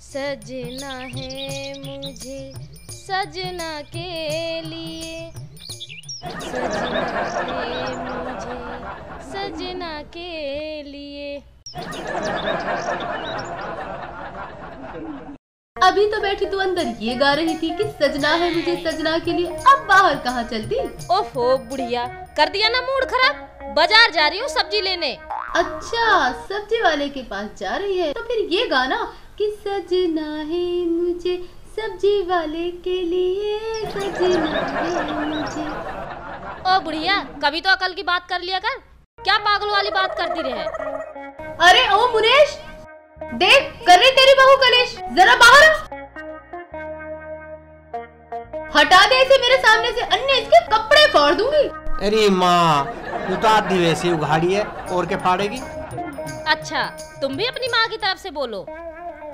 सजना है मुझे सजना के लिए, सजना है मुझे सजना के लिए। अभी तो बैठी तू अंदर ये गा रही थी कि सजना है मुझे सजना के लिए, अब बाहर कहाँ चलती? ओहो बुढ़िया, कर दिया ना मूड खराब। बाजार जा रही हूँ सब्जी लेने। अच्छा, सब्जी वाले के पास जा रही है, तो फिर ये गाना कि सजना है मुझे सब्जी वाले के लिए, सजना है मुझे। ओ बुढ़िया, कभी तो अकल की बात कर लिया कर, क्या पागल वाली बात करती रहे। अरे ओ मुनेश, देख कर रही तेरी बहू कलेश, जरा बाहर आ। हटा दे इसे मेरे सामने से, अन्य इसके कपड़े फाड़ दूंगी। अरे माँ, तू तो आधी वैसे उघाड़ी है और के फाड़ेगी। अच्छा, तुम भी अपनी माँ की तरफ से बोलो।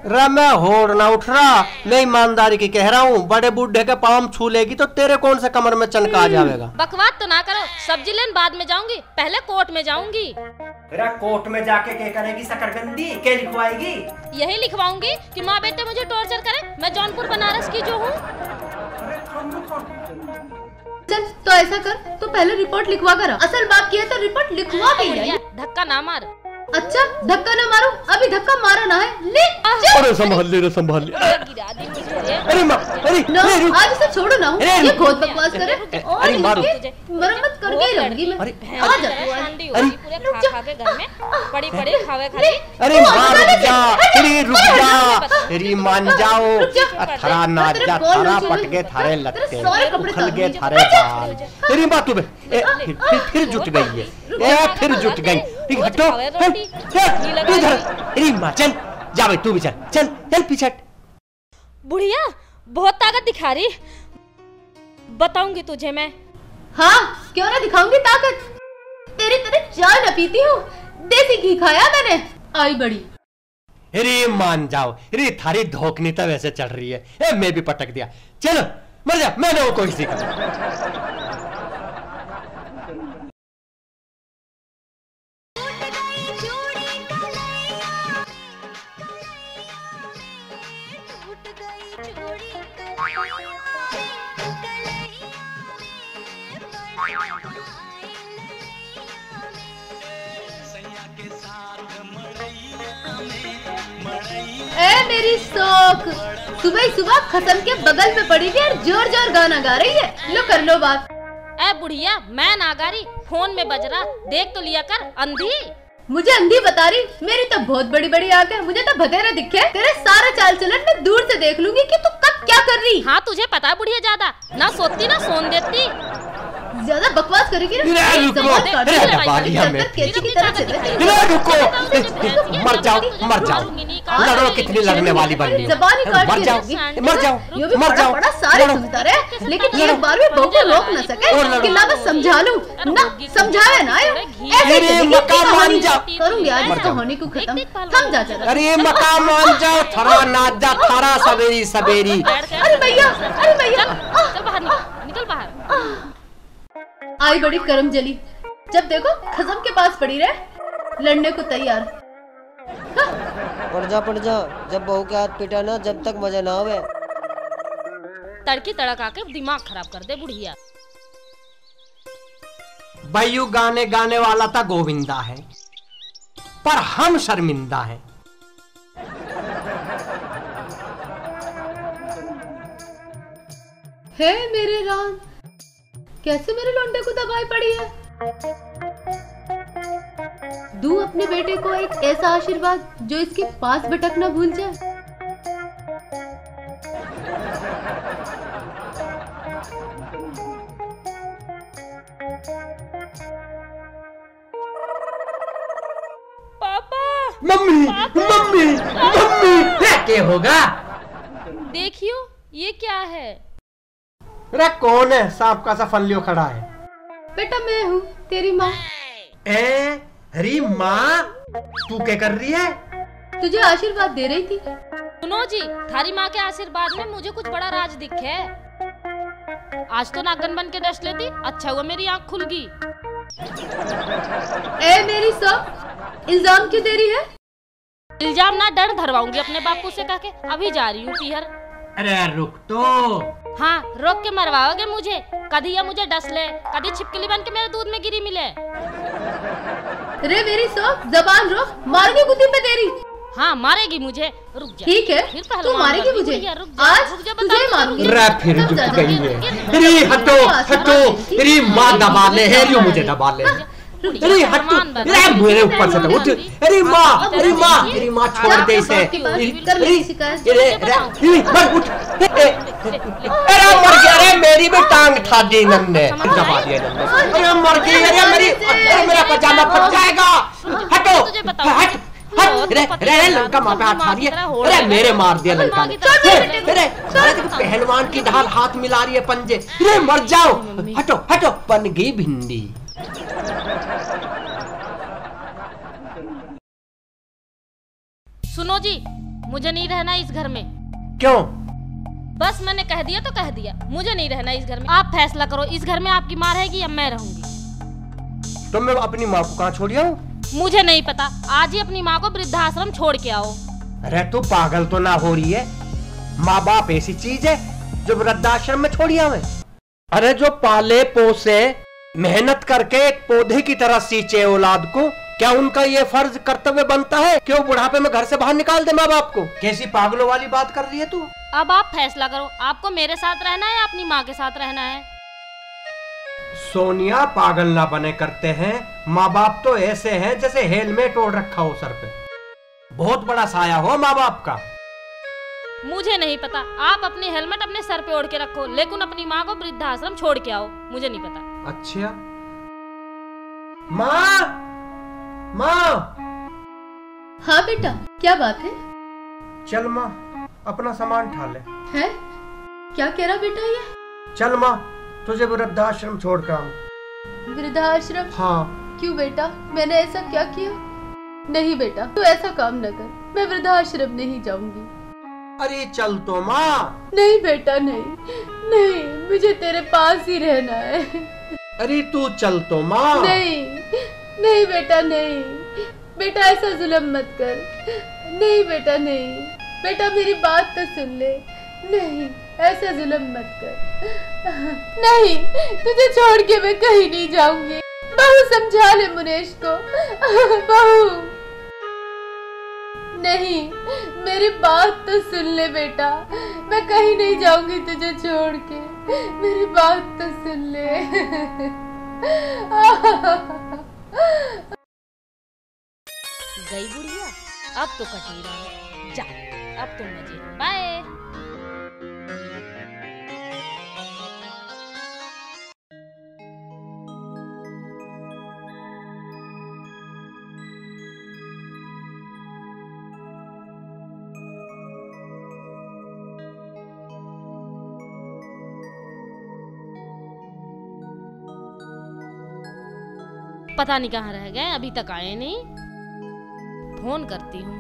मैं होड़ ना उठ रहा, मैं ईमानदारी की कह रहा हूँ, बड़े बूढ़े के पाँव छू लेगी तो तेरे कौन से कमर में चनका आ जाएगा। बकवास तो ना करो, सब्जी लेने बाद में जाऊंगी, पहले कोर्ट में जाऊंगी। कोर्ट में जाके क्या करेगी? शकरकंदी क्या लिखवाएगी? यही लिखवाऊंगी कि माँ बेटे मुझे टॉर्चर करें, मैं जौनपुर बनारस की जो हूँ। चल तो ऐसा कर, तो पहले रिपोर्ट लिखवा कर, असल बात किया तो रिपोर्ट लिखवा के आई। धक्का ना मार। अच्छा, धक्का ना मारो, अभी धक्का मारा ना है, ले अरे संभाल ले, संभाल ले। गिरा दी मुझे। अरे माँ, अरे ना, आज इसे छोड़ो ना, ये बहुत बकवास करे। अरे मारो, मरम्मत करके ही रहूंगी मैं। आ जा तू, पूरे खा के घर में पड़ी पड़ी खावे खाली। अरे माँ रुक जा, अरे रुक जा, अरे मान जाओ। थारा नाच जा, थारा पटके थारे लगते, उखल गए थारे बाल। अरे माँ तू फिर जुट गई है, फिर जुट गई। हटो, अरे माँ चल जा भाई, तू भी चल, चल चल पीछे। बुढ़िया बहुत ताकत दिखा रही, बताऊंगी तुझे मैं। हाँ, क्यों ना दिखाऊंगी ताकत, तेरी तरह चाय न पीती हूँ, देसी घी खाया मैंने, आई बड़ी। अरे मान जाओ, अरे थारी धोखनी तो वैसे चल रही है, मैं भी पटक दिया। चलो मर जा, मैंने वो कोई सीखा। ए मेरी शौक, सुबह सुबह खसम के बगल में पड़ी थी और जोर जोर गाना गा रही है। लो कर लो बात। ए बुढ़िया, मैं ना गा रही, फोन में बज रहा, देख तो लिया कर। अंधी मुझे अंधी बता रही, मेरी तो बहुत बड़ी बड़ी आंखें, मुझे तो भतेरा दिखे। तेरे सारा चाल चलन मैं दूर से देख लूंगी कि तू कब क्या कर रही। हाँ तुझे पता है बुढ़िया, ज्यादा ना सोती ना सोन देती, ज्यादा बकवास करेगी। रुको, मर जाओ मर जाओ, कितनी लगने वाली बन रही हो। मर जाओ मर जाओ मर जाओ। सारे सुनता रहे, लेकिन एक बार भी बहू को रोक न सके कि ना मैं समझा लूं ना समझाया ना। अरे मका मान जाओ, करूंगी आज इस कहानी को खत्म। थम जा जरा। अरे मका मान जाओ, थरा नाच जा, थारा सवेरी सवेरी। अरे भैया, अरे भैया, चल बाहर निकल बाहर। आई बड़ी करम जली, जब देखो खसम के पास पड़ी रहे, लड़ने को तैयार। पड़ जा, जब बहू के हाथ पिटा ना, जब तक मजा ना आवे। तड़की तड़क आके दिमाग खराब कर दे बुढ़िया। भाइयों गाने गाने वाला था गोविंदा है, पर हम शर्मिंदा है। हे मेरे राम, कैसे मेरे लौंडे को दबाई पड़ी है। दूं अपने बेटे को एक ऐसा आशीर्वाद जो इसके पास भटकना भूल जाए। पापा, मम्मी मम्मी मम्मी, क्या होगा? देखियो ये क्या है। अरे कौन है सांप का सा फलियो खड़ा है? बेटा मैं हूँ तेरी माँ। अरे माँ, तू क्या कर रही है? तुझे आशीर्वाद दे रही थी। सुनो जी, थारी माँ के आशीर्वाद में मुझे कुछ बड़ा राज दिखे। आज तो नागन बन के डस लेती, अच्छा हुआ मेरी आँख खुल गई। ए मेरी सब, इल्जाम क्यों दे रही है? इल्जाम ना डर धरवाऊंगी अपने बापू से, कह के अभी जा रही हूँ पीहर। अरे रुक तो। हाँ रोक के मरवाओगे मुझे, कभी या मुझे डस ले, कभी छिपकली बन के मेरे दूध में गिरी मिले। रे मेरी सो जबान रोक, मारूंगी गुद्दी पे तेरी। हाँ मारेगी मुझे, रुक जा। ठीक है फिर तू मारेगी मुझे, आज तुझे मारूंगी। रे फिर जुट गई है। अरे हटो हटो, तेरी माँ दबा ले है, रियो मुझे दबा ले। अरे हटो, अरे मेरे ऊपर से उठ। अरे माँ तेरी माँ छोड़ दे इसे। अरे मर उठ। अरे मर गया रे, मेरी भी टांग था दीनन ने, दबा दिया इन्होंने। अरे मर गई, अरे मेरा पजामा फट जाएगा। हटो हट रे लड़का माँ पे हाथ मारी है। अरे मेरे मार दिया लड़का ने। अरे पहलवान की ढाल हाथ मिला रही है पंजे। अरे मर जाओ, हटो हटो, बन गई भिंडी। सुनो जी, मुझे नहीं रहना इस घर में। क्यों? बस मैंने कह दिया तो कह दिया, मुझे नहीं रहना इस घर में। आप फैसला करो, इस घर में आपकी माँ रहेगी या मैं रहूंगी। तो मैं अपनी माँ को कहाँ छोड़ आऊं? मुझे नहीं पता, आज ही अपनी माँ को वृद्धाश्रम छोड़ के आओ। अरे तू पागल तो ना हो रही है? माँ बाप ऐसी चीज है जो वृद्धाश्रम में छोड़ी आवे? अरे जो पाले पोसे मेहनत करके एक पौधे की तरह सींचे औलाद को, क्या उनका ये फर्ज कर्तव्य बनता है कि वो बुढ़ापे में घर से बाहर निकाल दे माँ बाप को? कैसी पागलों वाली बात कर रही है तू? अब आप फैसला करो, आपको मेरे साथ रहना है या अपनी माँ के साथ रहना है। सोनिया पागल ना बने करते हैं, माँ बाप तो ऐसे हैं जैसे हेलमेट ओढ़ रखा हो सर पे, बहुत बड़ा साया हो माँ बाप का। मुझे नहीं पता, आप अपनी हेलमेट अपने सर पे ओढ़ के रखो, लेकिन अपनी माँ को वृद्धाश्रम छोड़ के आओ, मुझे नहीं पता। अच्छा माँ, माँ। हाँ बेटा, क्या बात है? चल माँ, अपना सामान ठाल ले। है? क्या कह रहा बेटा ये? चल माँ, तुझे वृद्धाश्रम छोड़ कर आऊं। वृद्धाश्रम? हाँ। क्यों बेटा, मैंने ऐसा क्या किया? नहीं बेटा, तू ऐसा काम न कर, मैं वृद्धाश्रम नहीं जाऊंगी। अरे चल तो माँ। नहीं बेटा नहीं, नहीं, मुझे तेरे पास ही रहना है। अरे तू चल तो माँ। नहीं, नहीं बेटा नहीं, बेटा ऐसा जुल्म मत कर। नहीं बेटा नहीं, बेटा मेरी बात तो सुन ले। नहीं, ऐसा जुल्म मत कर। नहीं, तुझे छोड़ के मैं कहीं नहीं जाऊंगी। बहू समझा ले मुनेश को। बहू नहीं, मेरी बात तो सुन ले बेटा, मैं कहीं नहीं जाऊंगी तुझे छोड़ के। मेरी बात तो सुन ले। गई बुढ़िया, अब तो कटी रहा। जा, अब तो मजे। बाय। पता नहीं कहाँ रह गए, अभी तक आए नहीं। फोन करती हूँ।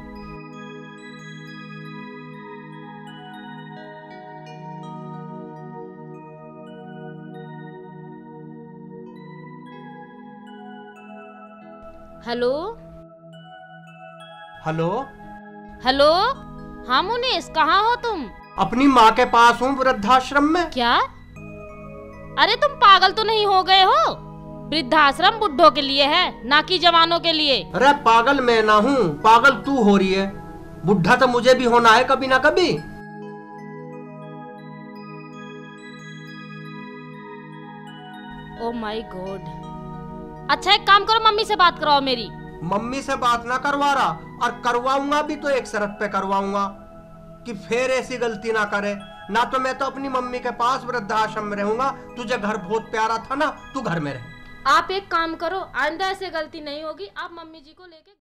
Hello hello hello. हाँ मुनीश, कहाँ हो तुम? अपनी माँ के पास हूँ वृद्धाश्रम में। क्या? अरे तुम पागल तो नहीं हो गए हो? वृद्धाश्रम बुढ़ों के लिए है, ना कि जवानों के लिए। अरे पागल मैं ना हूँ, पागल तू हो रही है। बुढ़ा तो मुझे भी होना है कभी ना कभी। Oh my God. अच्छा एक काम करो, मम्मी से बात कराओ मेरी। मम्मी से बात ना करवा रहा, और करवाऊंगा भी तो एक शर्त पे करवाऊंगा कि फिर ऐसी गलती ना करे। ना तो मैं तो अपनी मम्मी के पास वृद्धाश्रम में रहूंगा। तुझे घर बहुत प्यारा था ना, तू घर में रह। आप एक काम करो, आइंदा ऐसे गलती नहीं होगी। आप मम्मी जी को लेके